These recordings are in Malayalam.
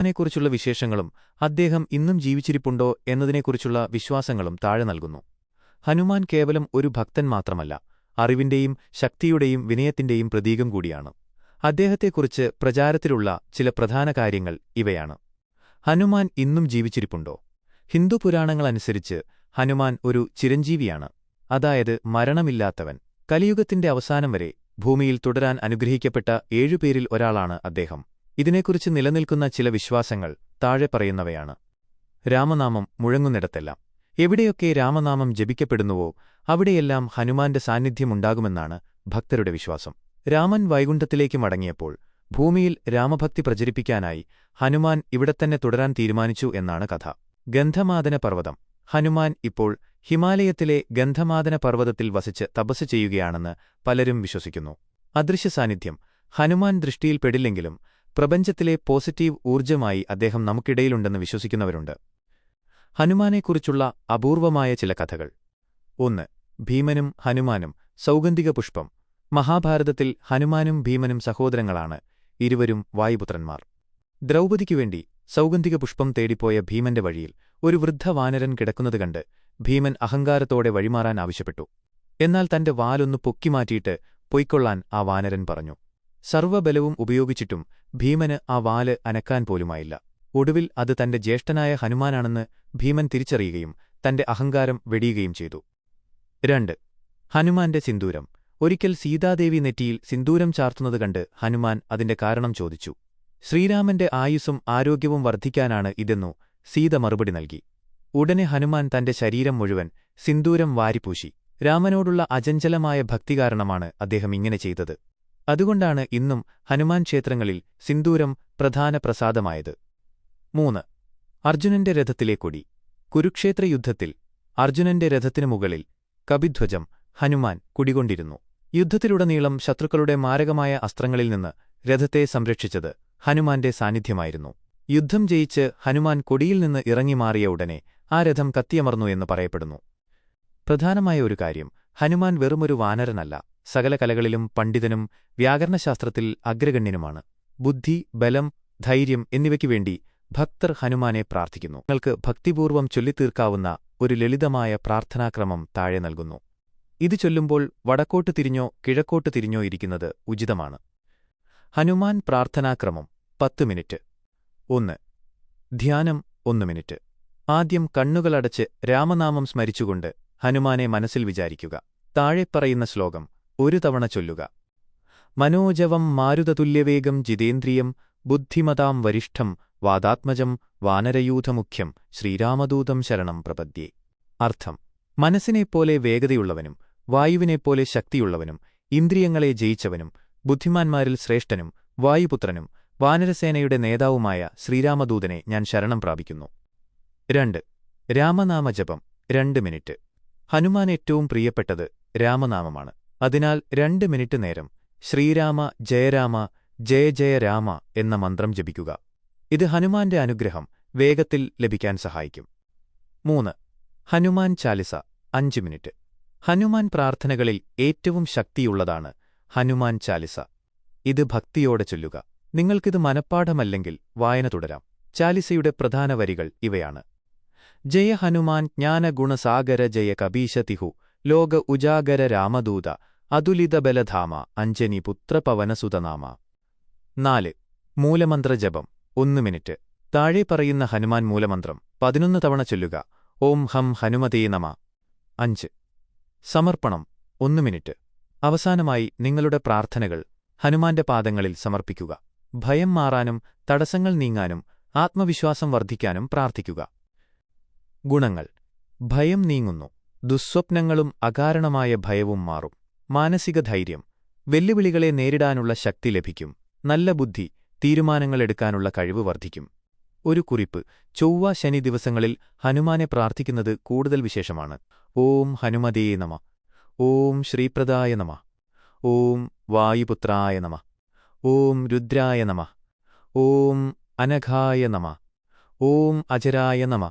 നെക്കുറിച്ചുള്ള വിശേഷങ്ങളും അദ്ദേഹം ഇന്നും ജീവിച്ചിരിപ്പുണ്ടോ എന്നതിനെക്കുറിച്ചുള്ള വിശ്വാസങ്ങളും താഴെ നൽകുന്നു. ഹനുമാൻ കേവലം ഒരു ഭക്തൻ മാത്രമല്ല, അറിവിന്റെയും ശക്തിയുടെയും വിനയത്തിന്റെയും പ്രതീകം കൂടിയാണ്. അദ്ദേഹത്തെക്കുറിച്ച് പ്രചാരത്തിലുള്ള ചില പ്രധാന കാര്യങ്ങൾ ഇവയാണ്. ഹനുമാൻ ഇന്നും ജീവിച്ചിരിപ്പുണ്ടോ? ഹിന്ദു പുരാണങ്ങളനുസരിച്ച് ഹനുമാൻ ഒരു ചിരഞ്ജീവിയാണ്, അതായത് മരണമില്ലാത്തവൻ. കലിയുഗത്തിന്റെ അവസാനം വരെ ഭൂമിയിൽ തുടരാൻ അനുഗ്രഹിക്കപ്പെട്ട 7 പേരിൽ ഒരാളാണ് അദ്ദേഹം. ഇതിനെക്കുറിച്ച് നിലനിൽക്കുന്ന ചില വിശ്വാസങ്ങൾ താഴെ പറയുന്നവയാണ്. രാമനാമം മുഴങ്ങുന്നിടത്തെല്ലാം. എവിടെയൊക്കെ രാമനാമം ജപിക്കപ്പെടുന്നുവോ അവിടെയെല്ലാം ഹനുമാന്റെ സാന്നിധ്യമുണ്ടാകുമെന്നാണ് ഭക്തരുടെ വിശ്വാസം. രാമൻ വൈകുണ്ഠത്തിലേക്ക് മടങ്ങിയപ്പോൾ ഭൂമിയിൽ രാമഭക്തി പ്രചരിപ്പിക്കാനായി ഹനുമാൻ ഇവിടെത്തന്നെ തുടരാൻ തീരുമാനിച്ചു എന്നാണ് കഥ. ഗന്ധമാദന പർവ്വതം. ഹനുമാൻ ഇപ്പോൾ ഹിമാലയത്തിലെ ഗന്ധമാദന പർവ്വതത്തിൽ വസിച്ച് തപസ് ചെയ്യുകയാണെന്ന് പലരും വിശ്വസിക്കുന്നു. അദൃശ്യസാന്നിധ്യം. ഹനുമാൻ ദൃഷ്ടിയിൽപ്പെടില്ലെങ്കിലും പ്രപഞ്ചത്തിലെ പോസിറ്റീവ് ഊർജ്ജമായി അദ്ദേഹം നമുക്കിടയിലുണ്ടെന്ന് വിശ്വസിക്കുന്നവരുണ്ട്. ഹനുമാനെക്കുറിച്ചുള്ള അപൂർവമായ ചില കഥകൾ. 1. ഭീമനും ഹനുമാനും. സൗഗന്ധിക പുഷ്പം. മഹാഭാരതത്തിൽ ഹനുമാനും ഭീമനും സഹോദരങ്ങളാണ്. ഇരുവരും വായുപുത്രന്മാർ. ദ്രൗപദിക്കുവേണ്ടി സൗഗന്ധിക പുഷ്പം തേടിപ്പോയ ഭീമന്റെ വഴിയിൽ ഒരു വൃദ്ധവാനരൻ കിടക്കുന്നത് കണ്ട് ഭീമൻ അഹങ്കാരത്തോടെ വഴിമാറാൻ ആവശ്യപ്പെട്ടു. എന്നാൽ തന്റെ വാലൊന്നു പൊക്കിമാറ്റിയിട്ട് പൊയ്ക്കൊള്ളാൻ ആ വാനരൻ പറഞ്ഞു. സർവ്വബലവും ഉപയോഗിച്ചിട്ടും ഭീമന് ആ വാല് അനക്കാൻ പോലുമായില്ല. ഒടുവിൽ അത് തന്റെ ജ്യേഷ്ഠനായ ഹനുമാനാണെന്ന് ഭീമൻ തിരിച്ചറിയുകയും തന്റെ അഹങ്കാരം വെടിയുകയും ചെയ്തു. 2. ഹനുമാന്റെ സിന്ദൂരം. ഒരിക്കൽ സീതാദേവി നെറ്റിയിൽ സിന്ദൂരം ചാർത്തുന്നത് കണ്ട് ഹനുമാൻ അതിന്റെ കാരണം ചോദിച്ചു. ശ്രീരാമന്റെ ആയുസ്സും ആരോഗ്യവും വർദ്ധിക്കാനാണ് ഇതെന്നു സീത മറുപടി നൽകി. ഉടനെ ഹനുമാൻ തന്റെ ശരീരം മുഴുവൻ സിന്ദൂരം വാരിപ്പൂശി. രാമനോടുള്ള അചഞ്ചലമായ ഭക്തി കാരണമാണ് അദ്ദേഹം ഇങ്ങനെ ചെയ്തത്. അതുകൊണ്ടാണ് ഇന്നും ഹനുമാൻ ക്ഷേത്രങ്ങളിൽ സിന്ദൂരം പ്രധാന പ്രസാദമായത്. 3. അർജുനന്റെ രഥത്തിലെ കൊടി. കുരുക്ഷേത്ര യുദ്ധത്തിൽ അർജുനന്റെ രഥത്തിനു മുകളിൽ കപിധ്വജം ഹനുമാൻ കുടികൊണ്ടിരുന്നു. യുദ്ധത്തിലുടനീളം ശത്രുക്കളുടെ മാരകമായ അസ്ത്രങ്ങളിൽ നിന്ന് രഥത്തെ സംരക്ഷിച്ചത് ഹനുമാന്റെ സാന്നിധ്യമായിരുന്നു. യുദ്ധം ജയിച്ച് ഹനുമാൻ കൊടിയിൽ നിന്ന് ഇറങ്ങി മാറിയ ഉടനെ ആ രഥം കത്തിയമർന്നു എന്ന് പറയപ്പെടുന്നു. പ്രധാനമായ ഒരു കാര്യം, ഹനുമാൻ വെറുമൊരു വാനരനല്ല, സകല കലകളിലും പണ്ഡിതനും വ്യാകരണശാസ്ത്രത്തിൽ അഗ്രഗണ്യനുമാണ്. ബുദ്ധി, ബലം, ധൈര്യം എന്നിവയ്ക്കുവേണ്ടി ഭക്തർ ഹനുമാനെ പ്രാർത്ഥിക്കുന്നു. നിങ്ങൾക്ക് ഭക്തിപൂർവ്വം ചൊല്ലിത്തീർക്കാവുന്ന ഒരു ലളിതമായ പ്രാർത്ഥനാക്രമം താഴെ നൽകുന്നു. ഇത് ചൊല്ലുമ്പോൾ വടക്കോട്ട് തിരിഞ്ഞോ കിഴക്കോട്ട് തിരിഞ്ഞോ ഇരിക്കുന്നത് ഉചിതമാണ്. ഹനുമാൻ പ്രാർത്ഥനാക്രമം. 10 മിനിറ്റ്. 1. ധ്യാനം 1 മിനിറ്റ്. ആദ്യം കണ്ണുകളടച്ച് രാമനാമം സ്മരിച്ചുകൊണ്ട് ഹനുമാനെ മനസ്സിൽ വിചാരിക്കുക. താഴെ പറയുന്ന ശ്ലോകം ഒരു തവണ ചൊല്ലുക. മനോജവം മാരുതതുല്യവേഗം ജിതേന്ദ്രിയം ബുദ്ധിമതാം വരിഷ്ഠം വാദാത്മജം വാനരയൂഥമുഖ്യം ശ്രീരാമദൂതം ശരണം പ്രപദ്യേ. അർത്ഥം: മനസ്സിനെപ്പോലെ വേഗതയുള്ളവനും വായുവിനെപ്പോലെ ശക്തിയുള്ളവനും ഇന്ദ്രിയങ്ങളെ ജയിച്ചവനും ബുദ്ധിമാന്മാരിൽ ശ്രേഷ്ഠനും വായുപുത്രനും വാനരസേനയുടെ നേതാവുമായ ശ്രീരാമദൂതനെ ഞാൻ ശരണം പ്രാപിക്കുന്നു. 2. രാമനാമജപം 2 മിനിറ്റ്. ഹനുമാൻ ഏറ്റവും പ്രിയപ്പെട്ടത് രാമനാമമാണ്. അതിനാൽ 2 മിനിറ്റ് നേരം ശ്രീരാമ ജയരാമ ജയ ജയ രാമ എന്ന മന്ത്രം ജപിക്കുക. ഇത് ഹനുമാന്റെ അനുഗ്രഹം വേഗത്തിൽ ലഭിക്കാൻ സഹായിക്കും. 3. ഹനുമാൻ ചാലിസ 5 മിനിറ്റ്. ഹനുമാൻ പ്രാർത്ഥനകളിൽ ഏറ്റവും ശക്തിയുള്ളതാണ് ഹനുമാൻ ചാലിസ. ഇത് ഭക്തിയോടെ ചൊല്ലുക. നിങ്ങൾക്കിത് മനഃപ്പാഠമല്ലെങ്കിൽ വായന തുടരാം. ചാലിസയുടെ പ്രധാന വരികൾ ഇവയാണ്: ജയ ഹനുമാൻ ജ്ഞാനഗുണസാഗര ജയ കബീശതിഹു ലോക ഉജാഗര രാമദൂത അതുലിതബലധാമ അഞ്ജനി പുത്രപവനസുതനാമ. 4. മൂലമന്ത്രജപം 1 മിനിറ്റ്. താഴെ പറയുന്ന ഹനുമാൻ മൂലമന്ത്രം 11 തവണ ചൊല്ലുക. ഓം ഹം ഹനുമതേ നമ. 5. സമർപ്പണം 1 മിനിറ്റ്. അവസാനമായി നിങ്ങളുടെ പ്രാർത്ഥനകൾ ഹനുമാന്റെ പാദങ്ങളിൽ സമർപ്പിക്കുക. ഭയം മാറാനും തടസ്സങ്ങൾ നീങ്ങാനും ആത്മവിശ്വാസം വർദ്ധിക്കാനും പ്രാർത്ഥിക്കുക. ഗുണങ്ങൾ: ഭയം നീങ്ങുന്നു. ദുസ്വപ്നങ്ങളും അകാരണമായ ഭയവും മാറും. മാനസിക ധൈര്യം. വെല്ലുവിളികളെ നേരിടാനുള്ള ശക്തി ലഭിക്കും. നല്ല ബുദ്ധി. തീരുമാനങ്ങളെടുക്കാനുള്ള കഴിവ് വർദ്ധിക്കും. ഒരു കുറിപ്പ്: ചൊവ്വ ശനി ദിവസങ്ങളിൽ ഹനുമാനെ പ്രാർത്ഥിക്കുന്നത് കൂടുതൽ വിശേഷമാണ്. ഓം ഹനുമതേ നമ. ഓം ശ്രീപ്രദായ നമ. ഓം വായുപുത്രായ നമ. ഓം രുദ്രായ നമ. ഓം അനഘായ നമ. ഓം അജരായ നമ.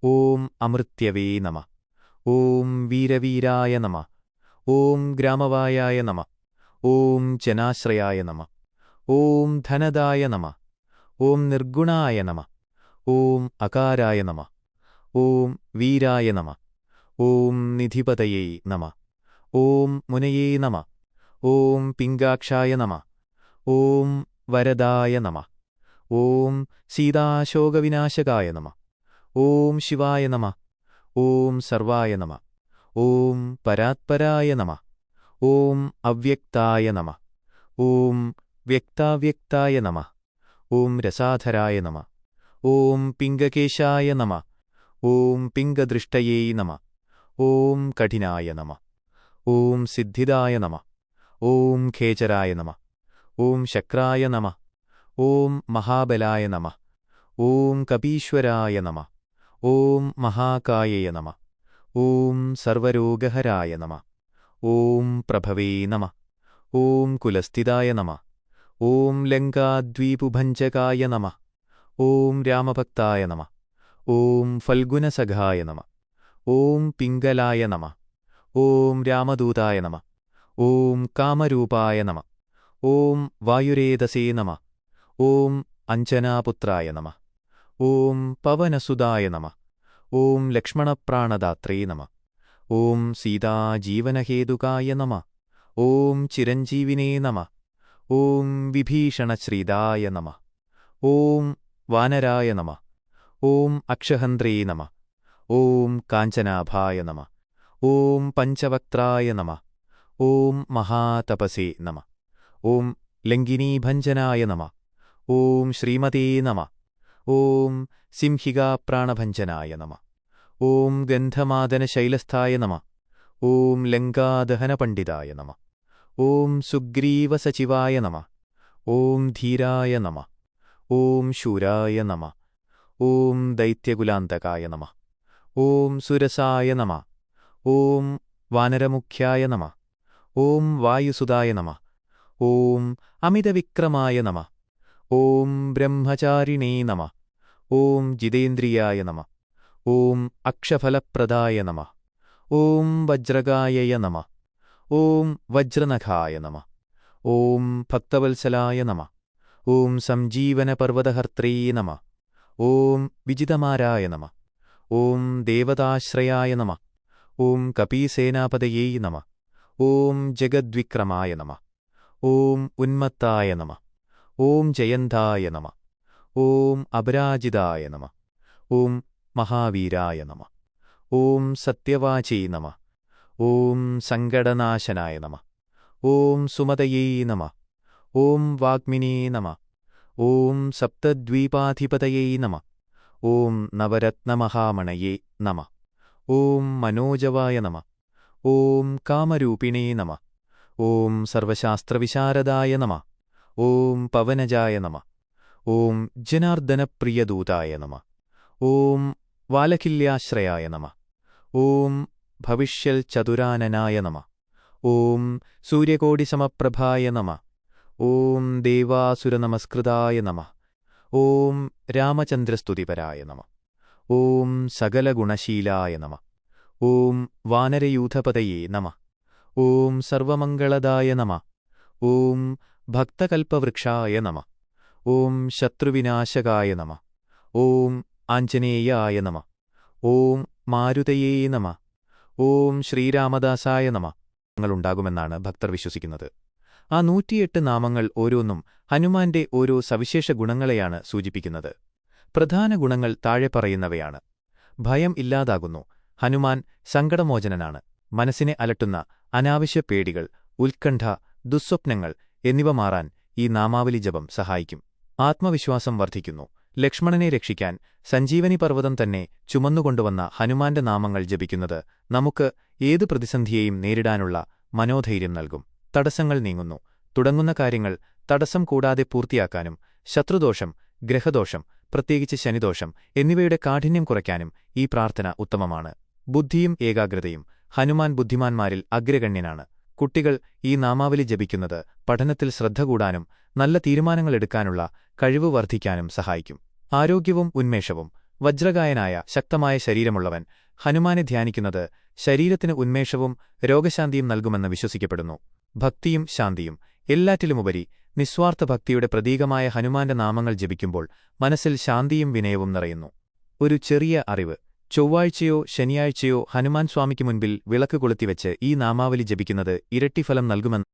ഓം അമൃത്യവേ നമ. ഓം വീരവീരായ നമ. ഓം ഗ്രാമവായായ നമ. ഓം ജനാശ്രയായ നമ. ഓം ധനദായ നമ. ഓം നിർഗുണായ നമ. ഓം അകാരായ നമ. ഓം വീരായ നമ. ഓം നിധിപതയേ നമ. ഓം മുനയേ നമ. ഓം പിംഗാക്ഷായ നമ. ഓം വരദായ നമ. ഓം സീതാശോകവിനാശകായ നമ. ഓം ശിവായ നമ. ഓം സർവായ നമ. ഓം പരാത്പരായ നമ. ഓം അവ്യക്തായ നമ. ഓം വ്യക്താവ്യക്തായ നമ. ഓം രസാധരായ നമ. ഓം പിംഗകേശായ നമ. ഓം പിംഗദൃഷ്ടയേ നമ. ഓം കഠിനായ നമ. ഓം സിദ്ധിദായ നമ. ഓം ഖേചരായ നമ. ഓം ശക്രായ നമ. ഓം മഹാബലായ നമ. ഓം കപീശ്വരായ നമ. ഓം മഹാകായേ നമ. ഓം സർവരോഗഹരായ നമ. ഓം പ്രഭവേ നമ. ഓം കുലസ്ഥിതായ നമ. ഓം ലങ്കാദ്വീപുഭഞ്ജകായ നമ. ഓം രാമഭക്തായ നമ. ഓം ഫൽഗുനസഖായ നമ. ഓം പിംഗലായ നമ. ഓം രാമദൂതായ നമ. ഓം കാമരൂപായ നമ. ഓം വായുരേതസേ നമ. ഓം അഞ്ജനാപുത്രായ നമ. ഓം പവനസുതായ നമ. ഓം ലക്ഷ്മണപ്രാണദാത്രേ നമ. ഓം സീതാജീവനഹേതുകായ നമ. ഓം ചിരഞ്ജീവിനേ നമ. ഓം വിഭീഷണശ്രീതായ നമ. ഓം വാനരായ നമ. ഓം അക്ഷഹന്ത്രേ നമ. ഓം കാഞ്ചനാഭായ നമ. ഓം പഞ്ചവക്ത്രായ നമ. ഓം മഹാതപസേ നമ. ഓം ലങ്കിനീഭഞ്ജനായ നമ. ഓം ശ്രീമതേ നമ. ഓം സിംഹികാപ്രാണഭഞ്ജനായ നമ. ഓം ഗന്ധമാദനശൈലസ്ഥായ നമ. ഓം ലങ്കാദഹനപണ്ഡിതായ നമ. ഓം സുഗ്രീവസചിവായ നമ. ഓം ധീരായ നമ. ഓം ശൂരായ നമ. ഓം ദൈത്യകുലാന്തകായ നമ. ഓം സുരസായ നമ. ഓം വാനരമുഖ്യായ നമ. ഓം വായുസുതായ നമ. ഓം അമിതവിക്രമായ നമ. ഓം ബ്രഹ്മചാരിണേ നമ. ഓം ജിതേന്ദ്രിയായ നമ. ഓം അക്ഷഫലപ്രദായ നമ. ഓം വജ്രകായയ നമ. ഓം വജ്രനഖായ നമ. ഓം ഭക്തവത്സലായ നമ. ഓം സംജീവനപർവതഹർത്രേ നമ. ഓം വിജിതമാരായ നമ. ഓം ദേവതാശ്രയായ നമ. ഓം കപീസേനാപതയേ നമ. ഓം ജഗദ്വിക്രമായ നമ. ഓം ഉന്മത്തായ നമ. ഓം ജയന്തായ നമ. ഓം അപരാജിതായ നമ. ഓം മഹാവീരായ നമ. ഓം സത്യവാചേ നമ. ഓം സങ്കടനാശനായ നമ. ഓം സുമതയേ നമ. ഓം വാഗ്മിനേ നമ. ഓം സപ്തദ്വീപാധിപതയേ നമ. ഓം നവരത്നമഹാമണയേ നമ. ഓം മനോജവായ നമ. ഓം കാമരൂപിണേ നമ. ഓം സർവശാസ്ത്രവിശാരദായ നമ. ഓം പവനജായ നമ. ഓം ജനാർദ്ദനപ്രിയദൂതായ നമ. ഓം വാലകില്യാശ്രയായ നമ. ഓം ഭവിഷ്യൽചതുരാനനായ നമ. ഓം സൂര്യകോടിസമപ്രഭായ നമ. ഓം ദേവാസുരനമസ്കൃതായ നമ. ഓം രാമചന്ദ്രസ്തുതിപരായ നമ. ഓം സകലഗുണശീലായ നമ. ഓം വാനരയൂഥപതയേ നമ. ഓം സർവമംഗളദായ നമ. ഓം ഭക്തകൽപ്പവൃക്ഷായ നമ. ഓം ശത്രുവിനാശകായ നമ. ഓം ആഞ്ജനേയായ നമ. ഓം മാരുതയേ നമ. ഓം ശ്രീരാമദാസായ നമ. ങ്ങളുണ്ടാകുമെന്നാണ് ഭക്തർ വിശ്വസിക്കുന്നത്. ആ 108 നാമങ്ങൾ ഓരോന്നും ഹനുമാന്റെ ഓരോ സവിശേഷ ഗുണങ്ങളെയാണ് സൂചിപ്പിക്കുന്നത്. പ്രധാന ഗുണങ്ങൾ താഴെ പറയുന്നവയാണ്. ഭയം ഇല്ലാതാകുന്നു. ഹനുമാൻ സങ്കടമോചനനാണ്. മനസ്സിനെ അലട്ടുന്ന അനാവശ്യ പേടികൾ, ഉത്കണ്ഠ, ദുസ്വപ്നങ്ങൾ എന്നിവ മാറാൻ ഈ നാമാവലി ജപം സഹായിക്കും. ആത്മവിശ്വാസം വർദ്ധിക്കുന്നു. ലക്ഷ്മണനെ രക്ഷിക്കാൻ സഞ്ജീവനി പർവ്വതം തന്നെ ചുമന്നുകൊണ്ടുവന്ന ഹനുമാന്റെ നാമങ്ങൾ ജപിക്കുന്നത് നമുക്ക് ഏതു പ്രതിസന്ധിയെയും നേരിടാനുള്ള മനോധൈര്യം നൽകും. തടസ്സങ്ങൾ നീങ്ങുന്നു. തുടങ്ങുന്ന കാര്യങ്ങൾ തടസ്സം കൂടാതെ പൂർത്തിയാക്കാനും ശത്രുദോഷം, ഗ്രഹദോഷം, പ്രത്യേകിച്ച് ശനിദോഷം എന്നിവയുടെ കാഠിന്യം കുറയ്ക്കാനും ഈ പ്രാർത്ഥന ഉത്തമമാണ്. ബുദ്ധിയും ഏകാഗ്രതയും. ഹനുമാൻ ബുദ്ധിമാന്മാരിൽ അഗ്രഗണ്യനാണ്. കുട്ടികൾ ഈ നാമാവലി ജപിക്കുന്നത് പഠനത്തിൽ ശ്രദ്ധ കൂടാനും നല്ല തീരുമാനങ്ങളെടുക്കാനുള്ള കഴിവ് വർദ്ധിക്കാനും സഹായിക്കും. ആരോഗ്യവും ഉന്മേഷവും. വജ്രകായനായ ശക്തമായ ശരീരമുള്ളവൻ ഹനുമാനെ ധ്യാനിക്കുന്നത് ശരീരത്തിന് ഉന്മേഷവും രോഗശാന്തിയും നൽകുമെന്ന് വിശ്വസിക്കപ്പെടുന്നു. ഭക്തിയും ശാന്തിയും. എല്ലാറ്റിലുമുപരി നിസ്വാർത്ഥ ഭക്തിയുടെ പ്രതീകമായ ഹനുമാന്റെ നാമങ്ങൾ ജപിക്കുമ്പോൾ മനസ്സിൽ ശാന്തിയും വിനയവും നിറയുന്നു. ഒരു ചെറിയ അറിവ്: ചൊവ്വാഴ്ചയോ ശനിയാഴ്ചയോ ഹനുമാൻ സ്വാമിക്ക് മുൻപിൽ വിളക്ക് കൊളുത്തിവെച്ച് ഈ നാമാവലി ജപിക്കുന്നത് ഇരട്ടിഫലം നൽകുമെന്ന്